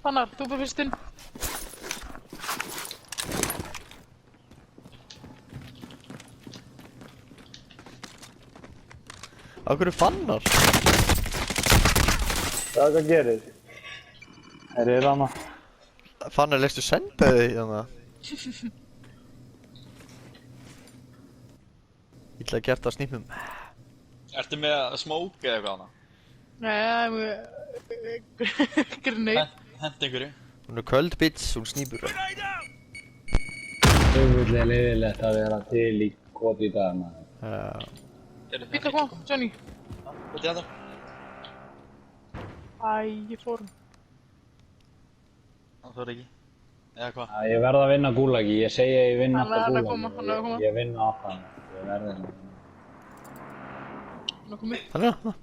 Fannar, þú búið fyrstinn. Á hverju Fannar? Hvað gerir þið? Er hana? Fannar, leistu sendbeði hérna? Ítla gert að snýpnum. Ertu með smoke eða eitthvað hana? Nei, grenade. Hendi einhverju. Hún er köld bits, hún snýpur. Auðvitað leiðilegt að vera til í koti í dag, maður. Já. Býta hvað, Johnny? Hvað er þetta? Æ, ég fór hann. Það þarf ekki. Eða hvað? Ég verð að vinna gúlagi, ég segi að ég vinn alltaf Hann er að gúlagi. koma. Ég vinn alltaf, ég verði að vinna. Hann er komið. Hann er það.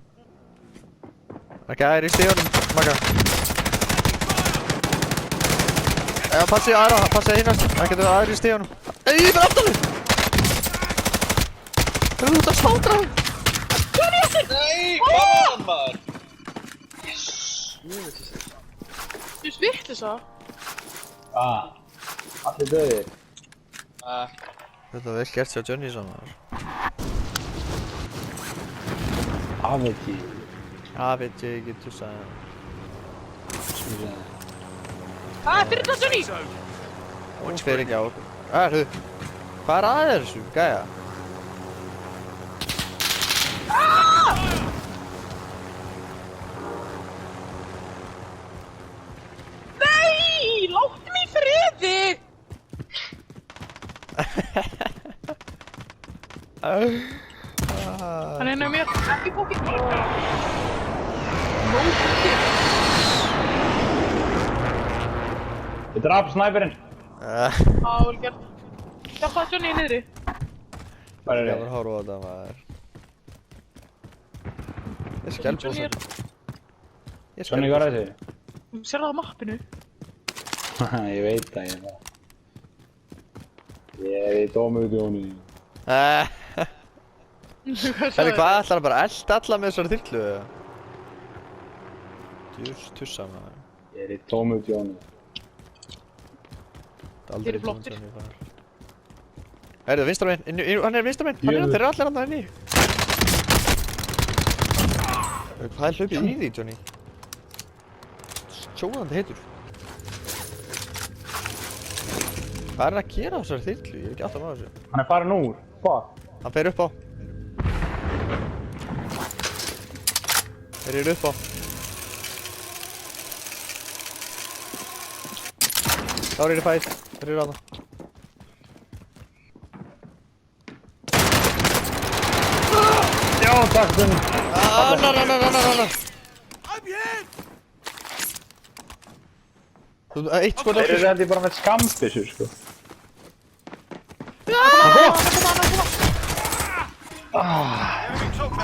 Ekki æri í stíðunum, Magga. Já, passi aðra, passi einast. Ekki þú æri í stíðunum. Nei, ég er aftan þig! Það er út að slátra þig! Nei, hvað var hann maður? Yes! Þú svitt þess að? Allir döðir. Þetta var vel gert sér Johnny saman. Aveti. Já, veit ég ekki, þú sagði. Fyrir það, Johnny! Hún spyr ekki á okkur. Þú, hvað er að þessu, gæja? Nei, láttu mig í friði! Hann er með mér, ekki bókið. Nótið. Ég draf snæperinn. Vel gert. Hjálpa Johnny í niðri. Hvað er Ég var það? að horfa á þetta, maður. Ég skelp Johnny er... Svona hvað er þetta? Þú sér það á mappinu. Ég veit það, ég það. Ég er í dómutjónu. Hvað ætlar það bara að elda alla með þessari þyrlu? Djús, tussa maður. Ég er í dómutjónu. Þeir eru flottir. Heyrðu, vinstra meginn, hann er vinstra meginn, þeir eru allir annað inni. Hvað er hlaupið í því, Johnny? Sjóðandi heitur. Hvað er hann að gera á þessari þyrlu? Ég hef ekki átt að maður þessu. Hann er farin úr. Hvað? Hann fer upp á. Þeir eru upp á. Þá er ég fæð. Þeir eru aðna. Já, takk Gunni. Annar. Þú, eitt sko Þeir eru nokkur. held ég bara með skambissu, sko.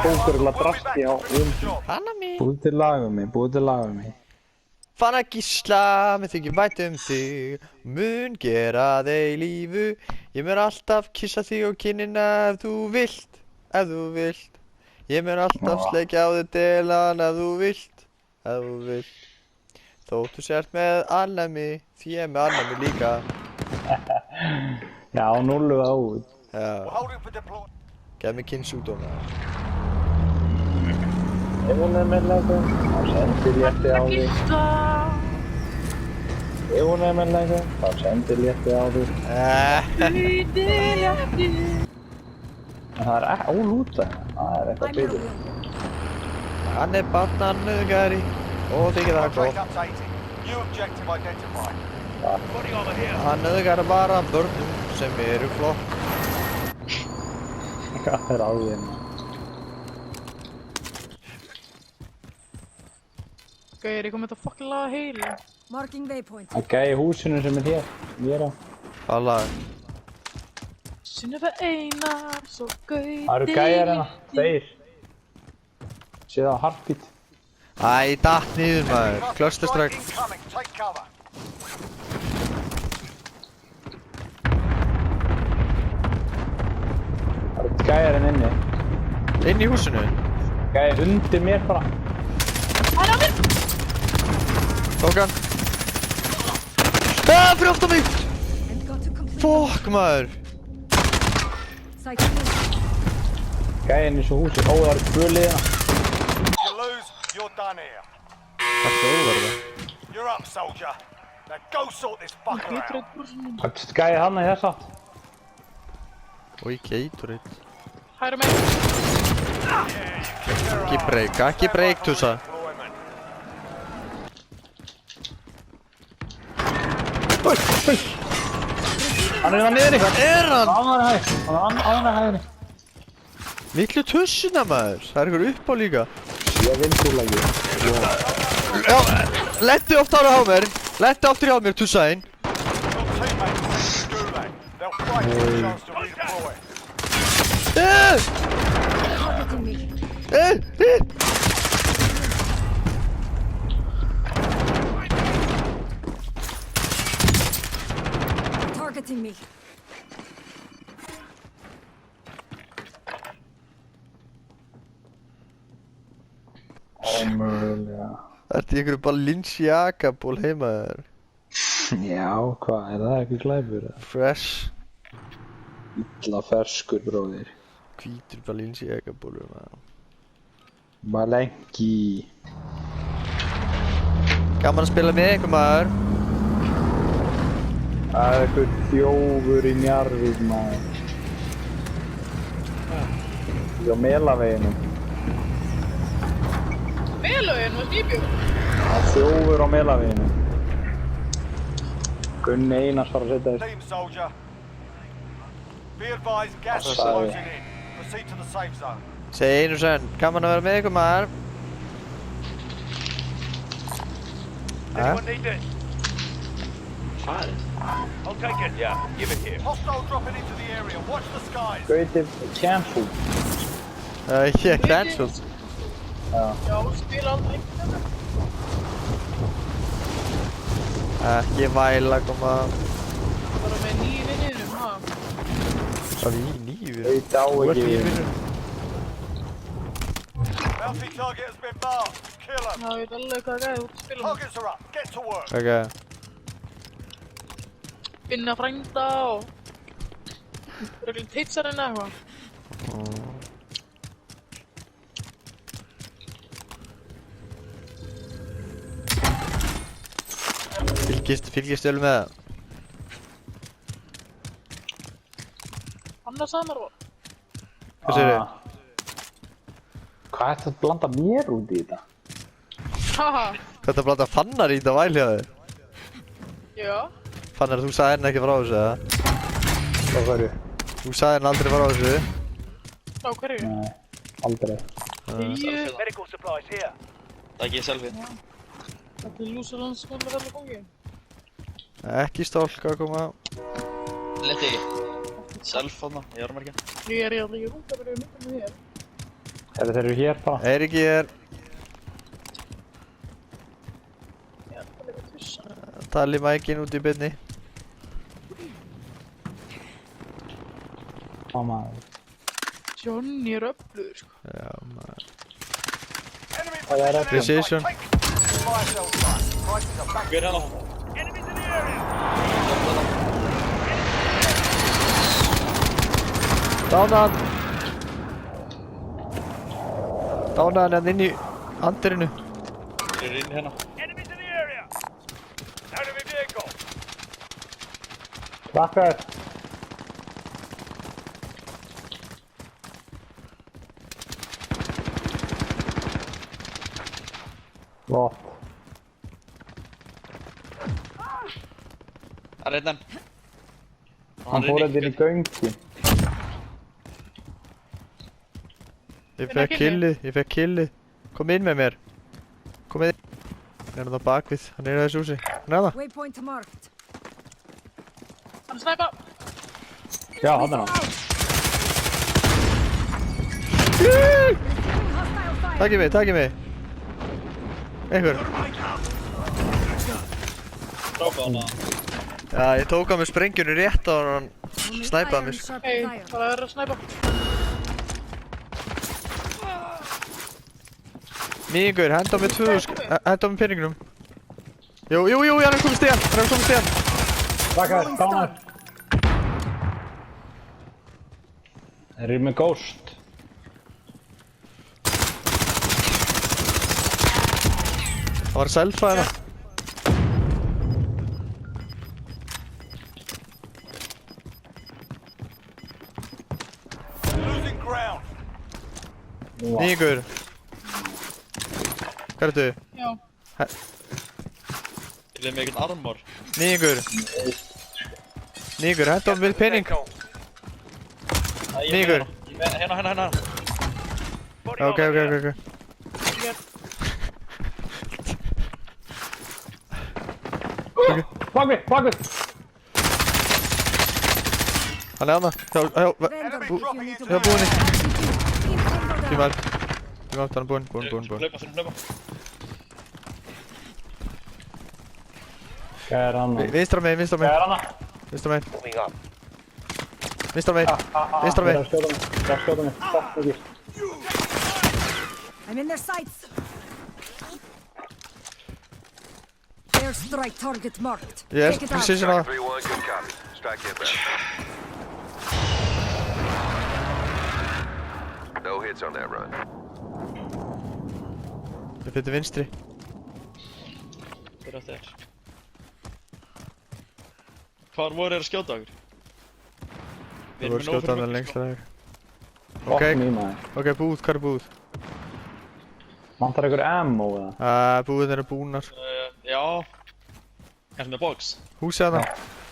Bókurlega drasti á Hanna mín. Búið til lagum mig. Fann að gísla, mér þykir vænt þig. Mun gera þig lífu. Ég mun alltaf kissa þig á kinnina ef þú vilt. Ég mun alltaf sleikja á þig delan ef þú vilt. Þóttu sért með alnæmi, því ég er með alnæmi líka. Já, nullu það út. Já. Gef mér kynnsjúkdóma. Ef hún er með lækum, þá sendir létti á því. Ef hún er með lækum, þá sendir létti á því. En það er ekki ólúta, það er eitthvað byrju. Hann er barnanauðgari og þykir það gott. Hann nauðgar bara börnum sem eru flott. Hvað er á því? Gauðir, ég kom með þetta fucking laga heila. Marking waypoint. Það gæði húsinu sem er hér, ég er á. Hvað lag? Sunneva Einar, svo gauðir. Það eru gæjar hérna, þeir. Séð á heartbeat. Æ, datt niður maður. Klöstustræk. Það eru gæjar hérna inni. Inn í húsinu. Gæði undir mér bara. Hann á mér! Tók hann. Fyrir aftan mig! And got to complete. Fokk maður! Cycle. Gæinn í svo húsi. Ó, það eru tvö liðina. You lose, you're done here. Það stóðar það. You're up, soldier. Now go sort this fucker out. Það er gæði hann í þess átt. Oi, Gatorade. Hæru megin. Ekki breyk, Tussa. Hann er það niður eitthvað. Er hann? Annar hæð. Hann er annar hæðinni. Miklu tussuna maður. Það er ykkur upp á líka. Ég vinn túrlægi. Já, lendi oft ára á mér. Lendi aftur hjá mér, Tussainn. Your teammates take the gulag. They'll fight for a chance to redeploy. Targeting me. Targeting me. Ómögulega. Þetta er ykkur Balenciaga-ból heima þér. Já, hvað, er það ekki glæpur? Fresh. Illa ferskur, bróðir. Hvítur Balenciaga-bólur maður. Balengi. Gaman að spila með ykkur maður. Það er eitthvað þjófur í Njarðvík, maður. Í á Melaveginum. Melauðin var nýbjörn. Það er þjófur á Melaveginum. Gunni Einars var að setja þess. Team soldier. Be advised, gas is Sorry. closing in. Proceed to the safe zone. Segi einu senn, gaman að vera með ykkur maður. Anyone need it? I'll take it. Yeah, give it here. Hostile dropping into the area. Watch the skies. Gauti, cancel. Ég cancelled. Já, spila aldrei einhvern Ekki væla koma. Bara með 9 vinninum, ha? Það er nýjur. Gauti á Þú ert ekki. nýjur vinnur. Bounty target has been marked. Kill Já, them. ég veit alveg hvað gæði út að spila með. Targets are up. Get to work. Ok. Finna frænda og... Röglum titsarinn eða eitthvað. Fylgist vel með það. Annars samar var. Hvað segirðu? Hvað er þetta að blanda mér út í þetta? Haha, Hvað er það að blanda fannar í þetta væl hjá þig? já. Fannar, þú sagði henni ekki frá þessu, eða? Hvað hverju? Þú sagði henni aldrei frá þessu. Á hverju? Nei, aldrei. 10. Medical supplies here. Takk ég selfie. Þetta er lúsalandsskóla allir gangi. Ekki stálka að koma. Leti. Self þarna, ég var margir. Ég er alltaf ekki rúnt að vera myndið með þér. Þeir eru hér bara. Eiríki er Ég er alltaf að tussa. tali mækin út í byrni. Á maður. Johnny er öflugur, sko. Já, maður. Enemy Hvað er þetta? Precision. Take fire cell site. Prices are back. Hver hérna? Enemies in the area. Dánan! Dánan hann inn í andirinu. Hver er inn hérna? Enemies in the area. Enemy vehicle. Slakkar. Flott. Það er einn. Hann fór þetta inn í göngin. Ég fekk killið. Kom inn með mér. Kom inn. Hann er það bakvið. Hann er í þessu húsi. Hann er það. Waypoint marked. Hann snæpa! Já, hann er hann. Hostile fire. Takk í mig. Einhver. Drápa hana. Já, ég tók hann með sprengjunni rétt á hann snæpaði mig. Sharp Hei, fire. bara er að snæpa. Mígur, henda á mig 2000, henda á mig peningunum. Jú, hann er komið stíðan. Bakaður, dánar. Þeir eru með ghost. Það var selfa hérna. Losing ground. Nýgur. Hvað ertu? Já. Ég er með eitthvað armor. Nýgur. Nýgur, hættu á við pening. Nýgur. Hérna. Ok. Bakvið! Hann er hana. Vendor, Enemy you dropping need to into búinn í. Keep Vendor down. Tíma upp, hann er búinn. Hlaupa. Hvað er hann? Vinstra megin. Hvað er hann? Vinstra megin. Vinstra megin. Það er að skjóta mig. Fuck ekki. I'm in their sights. Airstrike target marked. Yes, Take it out. precision á það. 3-1, good copy. Strike inbound. No hits on that run. Ég fyrir vinstri. Þeir á þér. Hvar voru þeir að skjóta okkur? Það voru skjóta hann lengst að það. Fuck me, maður. Ok, búð, hvað er búð? Vantar ykkur ammo eða? Búðin eru búnar. Já. Hérna með box. Húsið hana.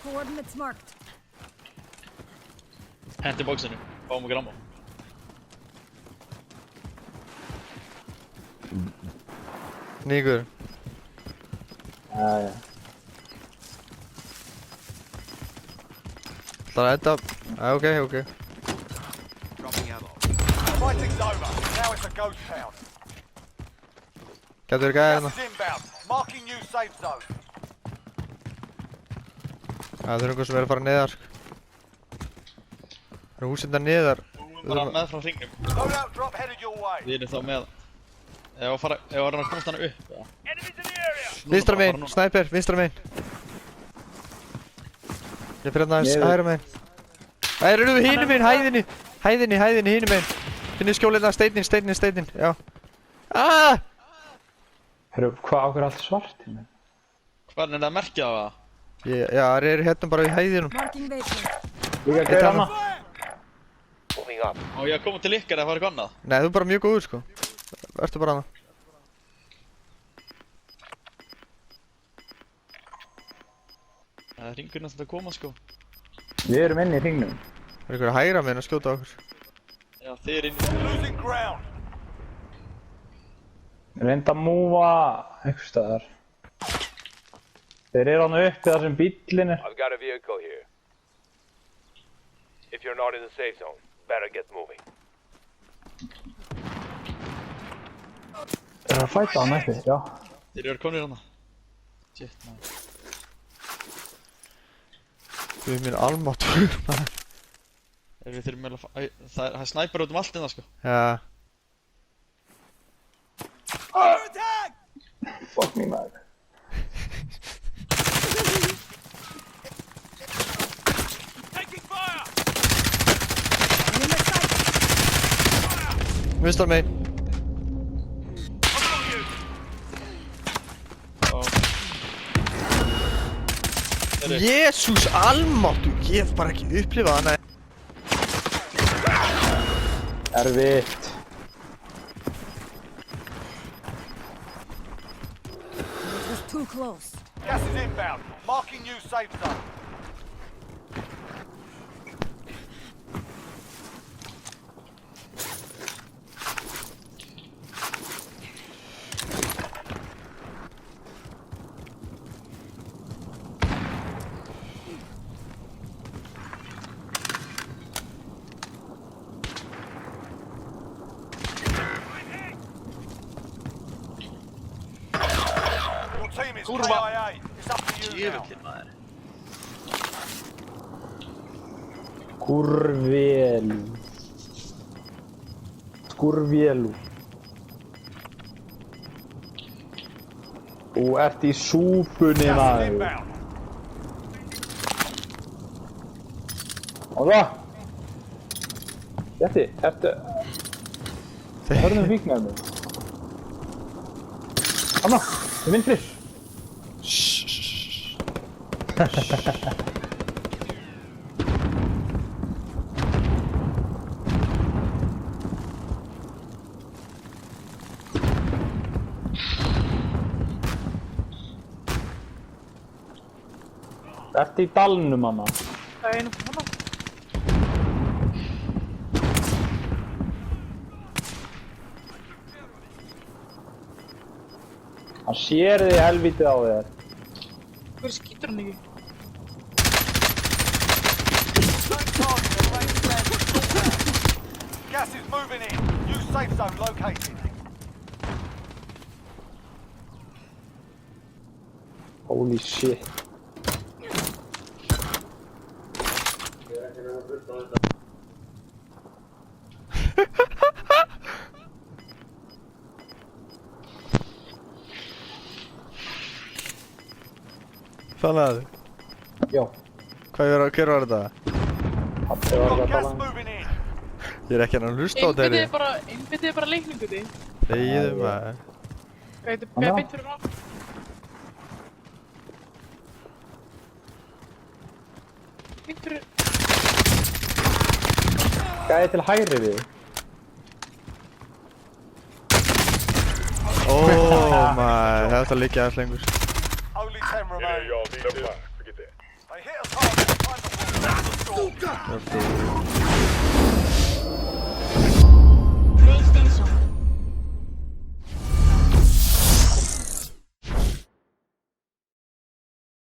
Coordinates marked. Hendi boxinu. Fáum okkur ammo. Nýgur. Jæja. Það er enda. Ok. Fighting's over. Now it's a ghost town. Gætu verið gæði Gas hérna. is inbound. Marking new safe zone. Það er einhver sem er að fara neðar. Það eru húsið þar neðar. Bara með frá hringnum. Loadout drop headed your way. Við erum þá með. Ef að reyna að komast hana upp. Enemies in the area. Vinstra megin, sniper, vinstra megin. Ég fyrir hérna aðeins hægra megin. Það eru við hinum megin, hæðinni, hinum megin. Finnir skjólið hérna, steinin, já. Herru, hvað ákveður allt svart hérna? Hvað er það að merkja á það? Já, það eru hérna bara í hæðinum. Marking vehicle. Líka að gera hana? Á ég að koma til ykkar eða fara eitthvað annað? Nei, þú er bara mjög góður sko. Vertu bara hana. Það er hringur næstum að koma sko. Við erum inni í hringnum. Það er einhver að hægra megin að skjóta okkur. Já, þið er inni. Losing ground. Reynda að múva einhvers staðar. Þeir eru hann uppi þar sem bíllinn er. I've got a vehicle here. If you're not in the safe zone, better get moving. Þeir eru að fæta hann uppi, já. Þeir eru konir hana. Shit, maður. Þú er mér almáttur, maður. Við þurfum meðal að... Það er snæper út allt innan sko. Já. Fuck me, maður. Taking fire. I'm in their sights. Vinstra megin. Jésús almáttur, ég hef bara ekki upplifað hana. Erfitt. It was too close. Gas is inbound. Marking new safe zone. Your team is KIA. It's up to you now. Djöfullinn maður. Skurvélu. Þú ert í súpunni, Gas is maður. inbound. Og það! Jetti, ertu... Hörnum fíknaði mig. Hanna, ég minn frisk. Ertu í dalnum, mamma? Það er einu hana. Hann sér þig helvítið á þér. Hver skýtur hann ekki? Certain target and range land is short now. Gas is moving in. New safe zone located. Holy shit. Þannig að, Já, hver var þetta? pabbi var Got ekki að gas tala. moving in. Ég er ekki hann að hlusta á þeirri. Einbyttiði bara leikningu því. Þegiðu maður. Hvað heitir Hanna? beint fyrir hann? Beint fyrir... Gæði til hægri við. Ó maður, þetta liggja aðeins lengur. Only 10 Any of remain. y'all need never mind. Forget that. They hit a target behind the wall. PlayStation.